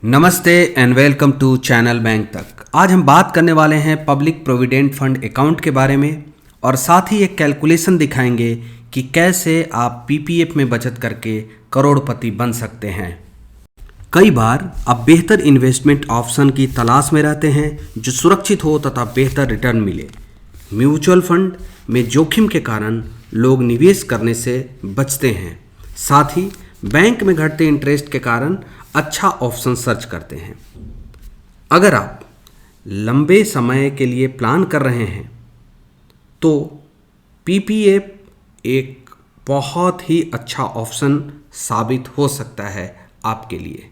नमस्ते and welcome to channel bank तक। आज हम बात करने वाले हैं पब्लिक प्रोविडेंट फंड अकाउंट के बारे में और साथ ही एक कैलकुलेशन दिखाएंगे कि कैसे आप पीपीएफ में बचत करके करोड़पति बन सकते हैं। कई बार आप बेहतर इन्वेस्टमेंट ऑप्शन की तलाश में रहते हैं जो सुरक्षित हो तथा बेहतर रिटर्न मिले। म्यूचुअल फंड में जोखिम के कारण लोग निवेश करने से बचते हैं, साथ ही बैंक में घटते इंटरेस्ट के कारण अच्छा ऑप्शन सर्च करते हैं। अगर आप लंबे समय के लिए प्लान कर रहे हैं तो पीपीएफ एक बहुत ही अच्छा ऑप्शन साबित हो सकता है आपके लिए।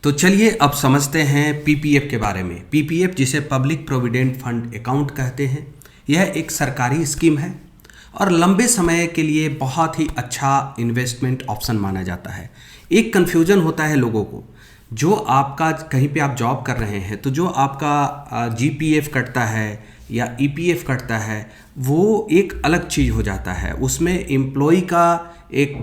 तो चलिए अब समझते हैं पीपीएफ के बारे में। पीपीएफ जिसे पब्लिक प्रोविडेंट फंड अकाउंट कहते हैं, यह एक सरकारी स्कीम है और लंबे समय के लिए बहुत ही अच्छा इन्वेस्टमेंट ऑप्शन माना जाता है। एक कन्फ्यूजन होता है लोगों को, जो आपका कहीं पे आप जॉब कर रहे हैं तो जो आपका जीपीएफ कटता है या ईपीएफ कटता है वो एक अलग चीज़ हो जाता है। उसमें एम्प्लॉय का एक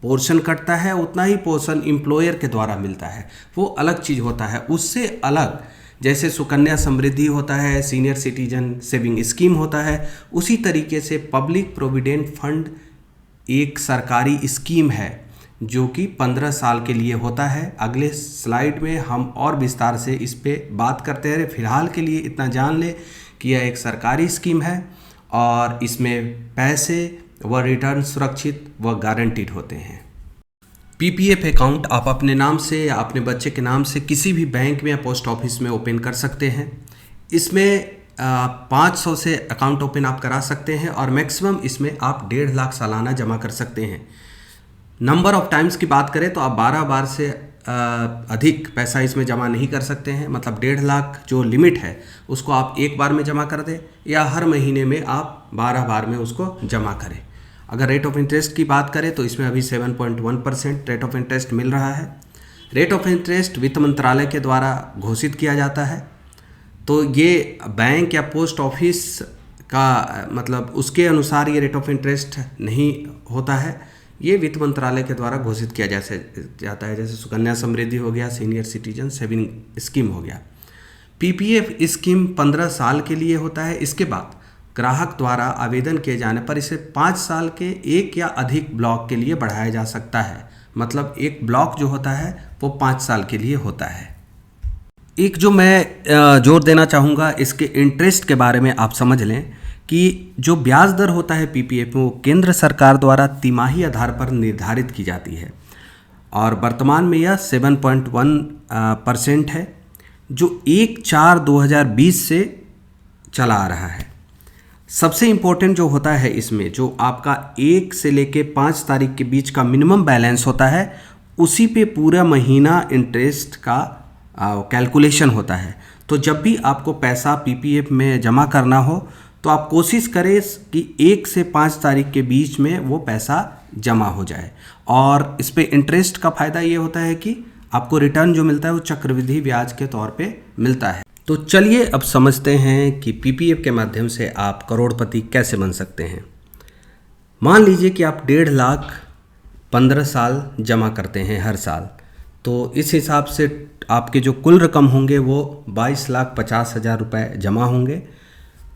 पोर्शन कटता है, उतना ही पोर्शन एम्प्लॉयर के द्वारा मिलता है, वो अलग चीज़ होता है। उससे अलग जैसे सुकन्या समृद्धि होता है, सीनियर सिटीजन सेविंग स्कीम होता है, उसी तरीके से पब्लिक प्रोविडेंट फंड एक सरकारी स्कीम है जो कि 15 साल के लिए होता है। अगले स्लाइड में हम और विस्तार से इस पे बात करते हैं। फिलहाल के लिए इतना जान ले कि यह एक सरकारी स्कीम है और इसमें पैसे व रिटर्न सुरक्षित व गारंटीड होते हैं। पीपीएफ अकाउंट आप अपने नाम से या अपने बच्चे के नाम से किसी भी बैंक में या पोस्ट ऑफिस में ओपन कर सकते हैं। इसमें 500 से अकाउंट ओपन आप करा सकते हैं और मैक्सिमम इसमें आप 1.5 लाख सालाना जमा कर सकते हैं। नंबर ऑफ टाइम्स की बात करें तो आप 12 बार से अधिक पैसा इसमें जमा नहीं कर सकते हैं। मतलब 1.5 लाख जो लिमिट है उसको आप एक बार में जमा कर दें या हर महीने में आप 12 बार में उसको जमा करें। अगर रेट ऑफ इंटरेस्ट की बात करें तो इसमें अभी 7.1% रेट ऑफ इंटरेस्ट मिल रहा है। रेट ऑफ इंटरेस्ट वित्त मंत्रालय के द्वारा घोषित किया जाता है, तो ये बैंक या पोस्ट ऑफिस का मतलब उसके अनुसार ये रेट ऑफ इंटरेस्ट नहीं होता है। ये वित्त मंत्रालय के द्वारा घोषित किया जाता है, जैसे सुकन्या समृद्धि हो गया, सीनियर सिटीजन सेविंग स्कीम हो गया। पीपीएफ स्कीम 15 साल के लिए होता है। इसके बाद ग्राहक द्वारा आवेदन किए जाने पर इसे 5 साल के एक या अधिक ब्लॉक के लिए बढ़ाया जा सकता है। मतलब एक ब्लॉक जो होता है वो 5 साल के लिए होता है। एक जो मैं जोर देना चाहूँगा इसके इंटरेस्ट के बारे में, आप समझ लें कि जो ब्याज दर होता है पीपीएफ में वो केंद्र सरकार द्वारा तिमाही आधार पर निर्धारित की जाती है और वर्तमान में यह 7.1% है जो 1/4/2020 से चला आ रहा है। सबसे इम्पोर्टेंट जो होता है इसमें, जो आपका 1 से लेके 5 तारीख के बीच का मिनिमम बैलेंस होता है, उसी पे पूरा महीना इंटरेस्ट का कैलकुलेशन होता है। तो जब भी आपको पैसा पीपीएफ में जमा करना हो तो आप कोशिश करें कि 1 से 5 तारीख के बीच में वो पैसा जमा हो जाए। और इस पे इंटरेस्ट का फ़ायदा ये होता है कि आपको रिटर्न जो मिलता है वो चक्रवृद्धि ब्याज के तौर पे मिलता है। तो चलिए अब समझते हैं कि पीपीएफ के माध्यम से आप करोड़पति कैसे बन सकते हैं। मान लीजिए कि आप 1.5 लाख 15 साल जमा करते हैं हर साल, तो इस हिसाब से आपके जो कुल रकम होंगे वो 22,50,000 रुपये जमा होंगे।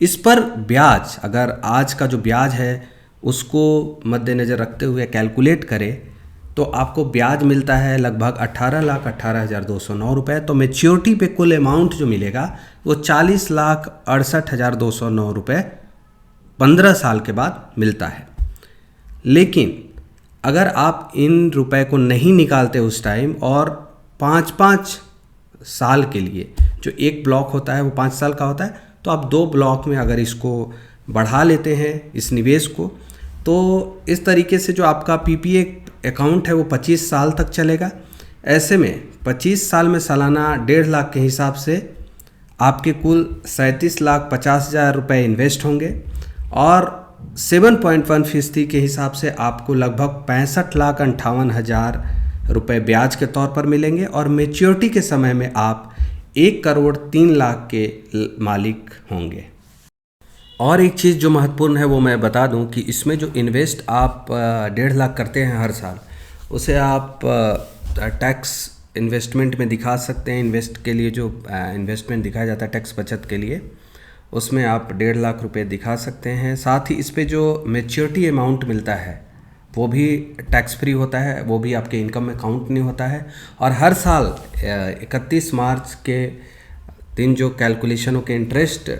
इस पर ब्याज, अगर आज का जो ब्याज है उसको मद्देनज़र रखते हुए कैलकुलेट करें तो आपको ब्याज मिलता है लगभग 18,18,209 रुपये। तो मैच्योरिटी पे कुल अमाउंट जो मिलेगा वो 40,68,209 रुपये 15 साल के बाद मिलता है। लेकिन अगर आप इन रुपए को नहीं निकालते उस टाइम और 5-5 साल के लिए, जो एक ब्लॉक होता है वो 5 साल का होता है, तो आप 2 ब्लॉक में अगर इसको बढ़ा लेते हैं इस निवेश को, तो इस तरीके से जो आपका पीपीएफ अकाउंट है वो 25 साल तक चलेगा। ऐसे में 25 साल में सालाना 1.5 लाख के हिसाब से आपके कुल 37,50,000 रुपये इन्वेस्ट होंगे और 7.1% के हिसाब से आपको लगभग 65,58,000 रुपये ब्याज के तौर पर मिलेंगे और मैच्योरिटी के समय में आप 1,03,00,000 के मालिक होंगे। और एक चीज़ जो महत्वपूर्ण है वो मैं बता दूं कि इसमें जो इन्वेस्ट आप 1.5 लाख करते हैं हर साल, उसे आप टैक्स इन्वेस्टमेंट में दिखा सकते हैं। इन्वेस्ट के लिए जो इन्वेस्टमेंट दिखाया जाता है टैक्स बचत के लिए, उसमें आप 1.5 लाख रुपए दिखा सकते हैं। साथ ही इस पे जो मैच्योरिटी अमाउंट मिलता है वो भी टैक्स फ्री होता है, वो भी आपके इनकम में काउंट नहीं होता है। और हर साल 31 मार्च के दिन जो कैलकुलेशनों के इंटरेस्ट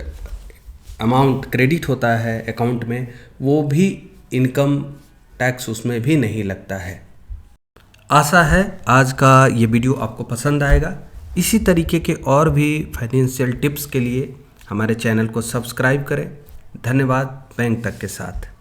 अमाउंट क्रेडिट होता है अकाउंट में, वो भी इनकम टैक्स उसमें भी नहीं लगता है। आशा है आज का ये वीडियो आपको पसंद आएगा। इसी तरीके के और भी फाइनेंशियल टिप्स के लिए हमारे चैनल को सब्सक्राइब करें। धन्यवाद। बैंक तक के साथ।